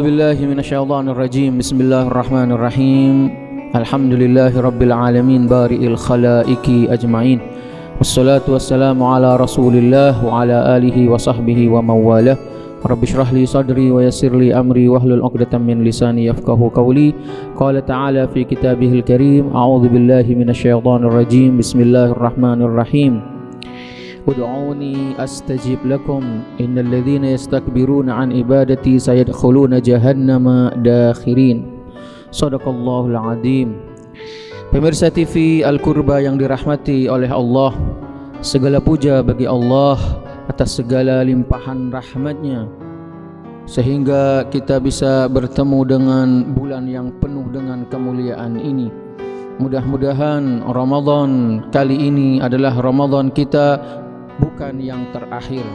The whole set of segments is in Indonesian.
billahi minasyaitonir rajim. Bismillahirrahmanirrahim. Alhamdulillahi rabbil alamin bari'il khalaiqi ajmain. Wassalatu wassalamu ala Rasulillah wa ala alihi wa sahbihi wa mawalah. Rabbi shrah li sadri wa yassir li amri wahlul 'uqdatam min lisani yafqahu qawli. Qala ta'ala fi kitabihil karim. A'udzu billahi minasyaitonir rajim. Bismillahirrahmanirrahim. Ud'uni astajib lakum innal ladzina yastakbiruna an ibadati sayadkhuluna jahannama dakhirin. Shadaqallahul azim. Pemirsa TV Al-Qurba yang dirahmati oleh Allah, segala puja bagi Allah atas segala limpahan rahmat-Nya sehingga kita bisa bertemu dengan bulan yang penuh dengan kemuliaan ini. Mudah-mudahan Ramadan kali ini adalah Ramadan kita bukan yang terakhir.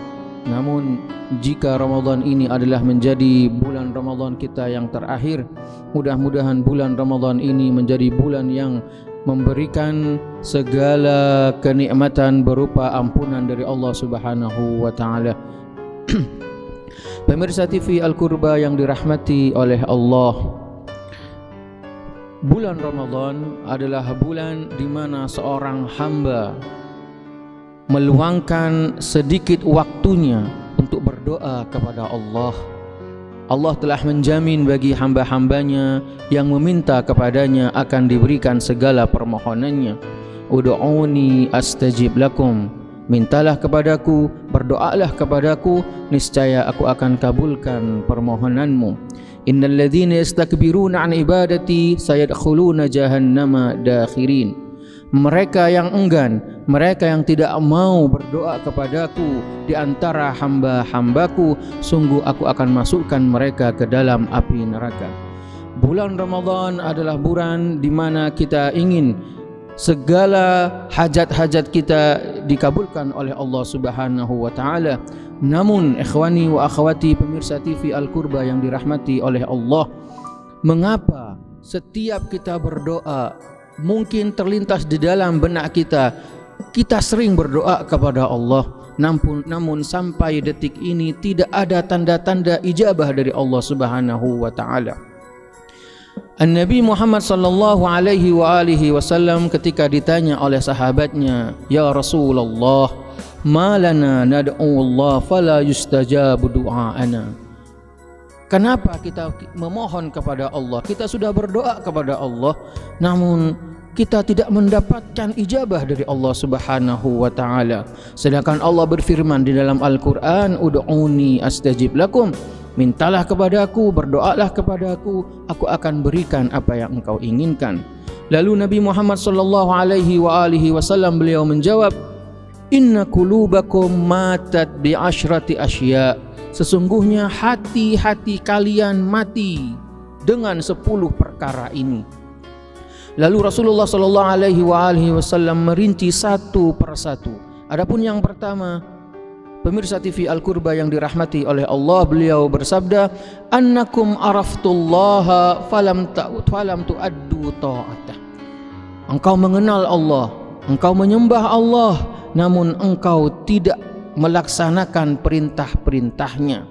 Namun jika Ramadan ini adalah menjadi bulan Ramadan kita yang terakhir, mudah-mudahan bulan Ramadan ini menjadi bulan yang memberikan segala kenikmatan berupa ampunan dari Allah Subhanahu wa taala. Pemirsa TV Al-Qurba yang dirahmati oleh Allah, bulan Ramadan adalah bulan di mana seorang hamba meluangkan sedikit waktunya untuk berdoa kepada Allah. Allah telah menjamin bagi hamba-hambanya yang meminta kepadanya akan diberikan segala permohonannya. Ud'uni astajib lakum. Mintalah kepadaku, berdoalah kepadaku, niscaya aku akan kabulkan permohonanmu. Innal ladzina yastakbiruna an ibadati sayadkhuluna jahannama dakhirin. Mereka yang enggan, mereka yang tidak mau berdoa kepadaku di antara hamba-hambaku, sungguh aku akan masukkan mereka ke dalam api neraka. Bulan Ramadan adalah bulan di mana kita ingin segala hajat-hajat kita dikabulkan oleh Allah Subhanahu wa taala. Namun ikhwani wa akhwati pemirsa TV Al-Qurba yang dirahmati oleh Allah, mengapa setiap kita berdoa mungkin terlintas di dalam benak kita sering berdoa kepada Allah, namun sampai detik ini tidak ada tanda-tanda ijabah dari Allah Subhanahu wa taala. An-Nabi Muhammad sallallahu alaihi wa alihi wasallam ketika ditanya oleh sahabatnya, "Ya Rasulullah, ma lana nad'u Allah fala yustajabu du'aana?" Kenapa kita memohon kepada Allah? Kita sudah berdoa kepada Allah, namun kita tidak mendapatkan ijabah dari Allah Subhanahu wa taala. Sedangkan Allah berfirman di dalam Al-Qur'an, "Ud'uni astajib lakum." Mintalah kepadaku, berdoalah kepadaku, aku akan berikan apa yang engkau inginkan. Lalu Nabi Muhammad sallallahu alaihi wa alihi wasallam beliau menjawab, "Inna qulubakum matat bi asyrati asya." Sesungguhnya hati-hati kalian mati dengan 10 perkara ini. Lalu Rasulullah sallallahu alaihi wasallam merinci satu persatu. Adapun yang pertama, pemirsa TV Al-Qurba yang dirahmati oleh Allah, beliau bersabda, "Annakum araftullaha falam tu'addu ta'atah." Engkau mengenal Allah, engkau menyembah Allah, namun engkau tidak melaksanakan perintah-perintahnya.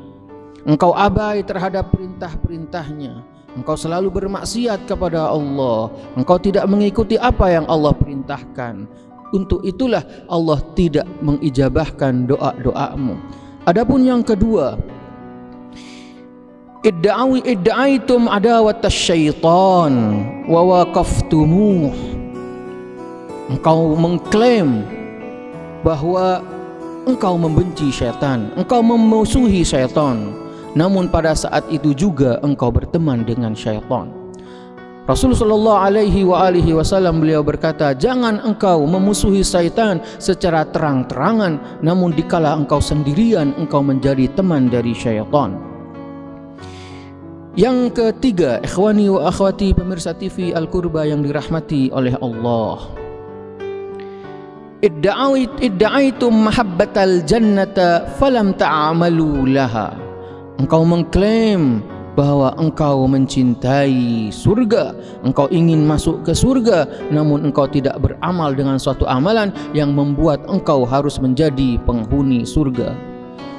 Engkau abai terhadap perintah-perintahnya. Engkau selalu bermaksiat kepada Allah. Engkau tidak mengikuti apa yang Allah perintahkan. Untuk itulah Allah tidak mengijabahkan doa-doamu. Adapun yang kedua, idda'aitum adawatasy syaitan wa waqaftumuh. Engkau mengklaim bahwa engkau membenci syaitan, engkau memusuhi syaitan, namun pada saat itu juga engkau berteman dengan syaitan. Rasulullah sallallahu alaihi wasallam beliau berkata, jangan engkau memusuhi syaitan secara terang-terangan, namun dikala engkau sendirian engkau menjadi teman dari syaitan. Yang ketiga, ikhwani wa akhwati pemirsa TV Al-Qurba yang dirahmati oleh Allah, idda'aitum mahabbatal jannata falam ta'amalu laha. Engkau mengklaim bahwa engkau mencintai surga, engkau ingin masuk ke surga, namun engkau tidak beramal dengan suatu amalan yang membuat engkau harus menjadi penghuni surga.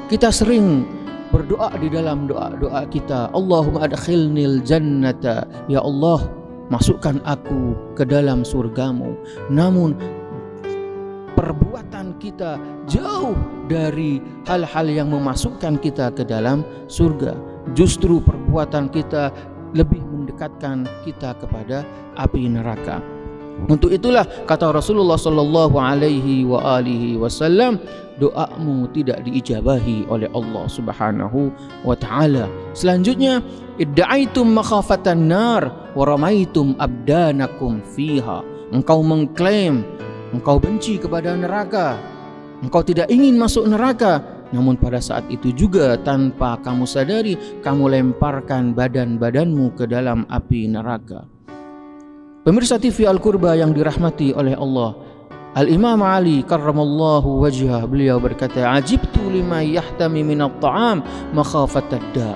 Kita sering berdoa di dalam doa-doa kita, Allahumma adkhilnil jannata, ya Allah masukkan aku ke dalam surgamu. Namun perbuatan kita jauh dari hal-hal yang memasukkan kita ke dalam surga. Justru perbuatan kita lebih mendekatkan kita kepada api neraka. Untuk itulah kata Rasulullah sallallahu alaihi wasallam, doamu tidak diijabahi oleh Allah Subhanahu wa taala. Selanjutnya, idda'aitum makhafatan nar wa ramaitum abdanakum fiha. Engkau mengklaim engkau benci kepada neraka, engkau tidak ingin masuk neraka, namun pada saat itu juga tanpa kamu sadari kamu lemparkan badan-badanmu ke dalam api neraka. Pemirsa TV Al-Qurba yang dirahmati oleh Allah, Al-Imam Ali karramallahu wajhah, beliau berkata, ajibtu lima yahtami minat ta'am makhafatad da'.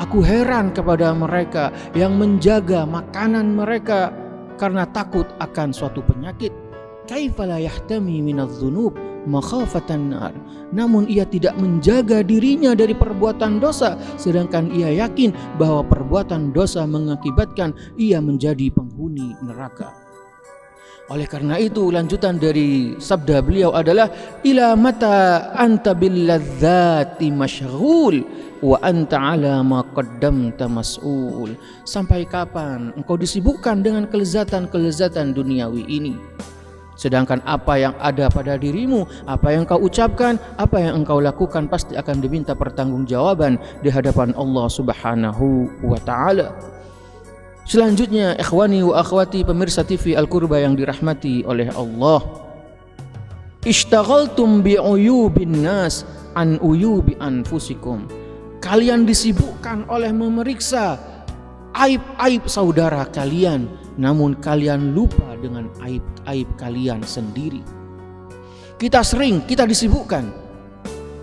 Aku heran kepada mereka yang menjaga makanan mereka karena takut akan suatu penyakit. Kaifa la yahtami minadz dzunub makhafatan nar. Namun ia tidak menjaga dirinya dari perbuatan dosa, sedangkan ia yakin bahwa perbuatan dosa mengakibatkan ia menjadi penghuni neraka. Oleh karena itu, lanjutan dari sabda beliau adalah, ila mata anta bil ladzati masyghul wa anta ala ma qaddamta mas'ul. Sampai kapan engkau disibukkan dengan kelezatan-kelezatan duniawi ini, sedangkan apa yang ada pada dirimu, apa yang kau ucapkan, apa yang engkau lakukan pasti akan diminta pertanggungjawaban di hadapan Allah Subhanahu wa taala. Selanjutnya, ikhwani wa akhwati pemirsa TV Al-Qurba yang dirahmati oleh Allah, ishtaghaltum bi uyubin nas an uyubi anfusikum. Kalian disibukkan oleh memeriksa aib-aib saudara kalian, namun kalian lupa dengan aib-aib kalian sendiri. Kita disibukkan,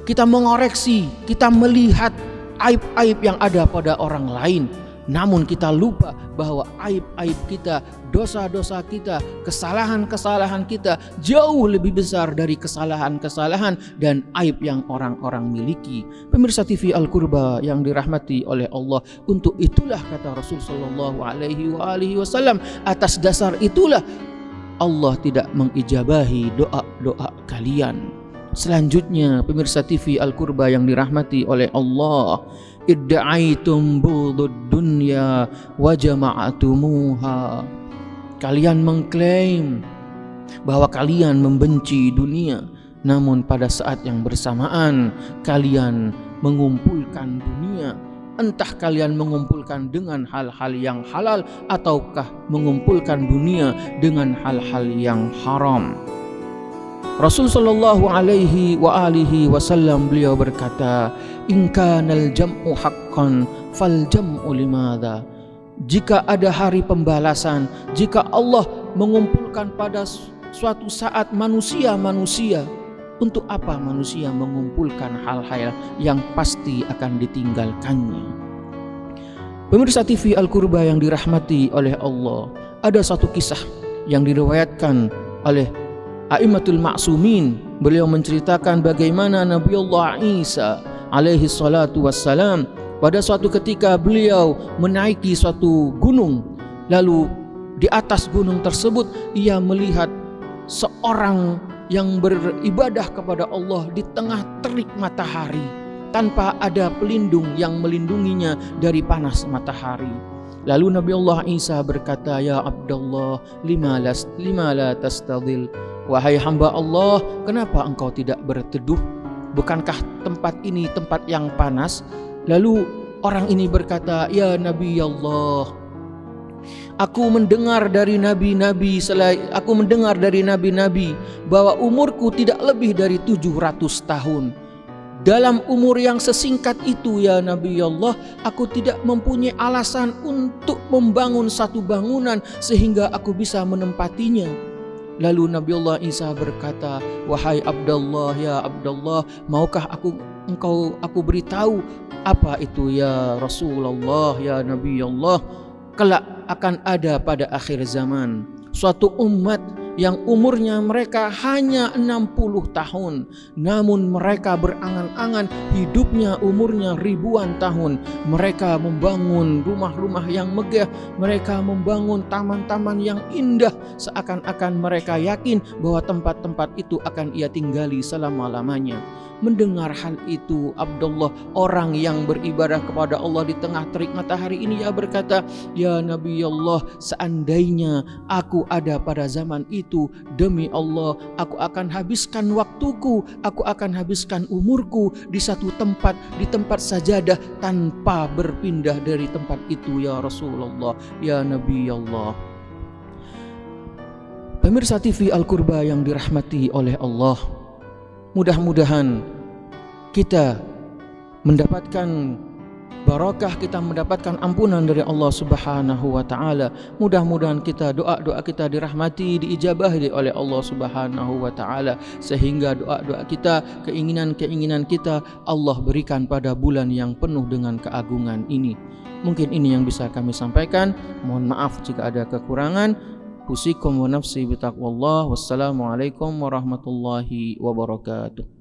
kita mengoreksi, kita melihat aib-aib yang ada pada orang lain, namun kita lupa bahwa aib-aib kita, dosa-dosa kita, kesalahan-kesalahan kita jauh lebih besar dari kesalahan-kesalahan dan aib yang orang-orang miliki. Pemirsa TV Al-Qurba yang dirahmati oleh Allah, untuk itulah kata Rasul sallallahu alaihi wasallam, atas dasar itulah Allah tidak mengijabahi doa-doa kalian. Selanjutnya, pemirsa TV Al-Qurba yang dirahmati oleh Allah, idda'aitum budud dunya wa jama'atumuha. Kalian mengklaim bahwa kalian membenci dunia, namun pada saat yang bersamaan kalian mengumpulkan dunia. Entah kalian mengumpulkan dengan hal-hal yang halal ataukah mengumpulkan dunia dengan hal-hal yang haram. Rasul sallallahu alaihi wasallam beliau berkata, in kanal jam'u haqqan fal jam'u limadha. Jika ada hari pembalasan, jika Allah mengumpulkan pada suatu saat manusia-manusia, untuk apa manusia mengumpulkan hal-hal yang pasti akan ditinggalkannya? Pemirsa TV Al-Qurba yang dirahmati oleh Allah, ada satu kisah yang diriwayatkan oleh A'immatul Ma'sumin. Beliau menceritakan bagaimana Nabiullah Isa alaihi salatu wassalam pada suatu ketika beliau menaiki suatu gunung, lalu di atas gunung tersebut ia melihat seorang yang beribadah kepada Allah di tengah terik matahari tanpa ada pelindung yang melindunginya dari panas matahari. Lalu Nabiullah Isa berkata, ya Abdullah, lima la tastadil. Wahai hamba Allah, kenapa engkau tidak berteduh? Bukankah tempat ini tempat yang panas? Lalu orang ini berkata, ya Nabi Allah, aku mendengar dari nabi-nabi bahwa umurku tidak lebih dari 700 tahun. Dalam umur yang sesingkat itu, ya Nabi Allah, aku tidak mempunyai alasan untuk membangun satu bangunan sehingga aku bisa menempatinya. Lalu Nabiullah Isa berkata, wahai Abdullah, ya Abdullah, maukah aku beritahu apa itu ya Rasulullah, ya Nabi Allah? Kelak akan ada pada akhir zaman suatu umat yang umurnya mereka hanya 60 tahun, namun mereka berangan-angan hidupnya umurnya ribuan tahun. Mereka membangun rumah-rumah yang megah, mereka membangun taman-taman yang indah, seakan-akan mereka yakin bahwa tempat-tempat itu akan ia tinggali selama-lamanya. Mendengar hal itu, Abdullah, orang yang beribadah kepada Allah di tengah terik matahari ini, ia berkata, "Ya Nabi Allah, seandainya aku ada pada zaman itu, demi Allah aku akan habiskan waktuku, aku akan habiskan umurku di satu tempat, di tempat sajadah, tanpa berpindah dari tempat itu ya Rasulullah, ya Nabi Allah." Pemirsa TV Al-Qurba yang dirahmati oleh Allah, mudah-mudahan kita mendapatkan barakah, kita mendapatkan ampunan dari Allah Subhanahu wa taala. Mudah-mudahan doa-doa kita dirahmati, diijabahi oleh Allah Subhanahu wa taala, sehingga doa-doa kita, keinginan-keinginan kita Allah berikan pada bulan yang penuh dengan keagungan ini. Mungkin ini yang bisa kami sampaikan. Mohon maaf jika ada kekurangan. Usikum wa nafsi bitaqwallah. Wassalamualaikum warahmatullahi wabarakatuh.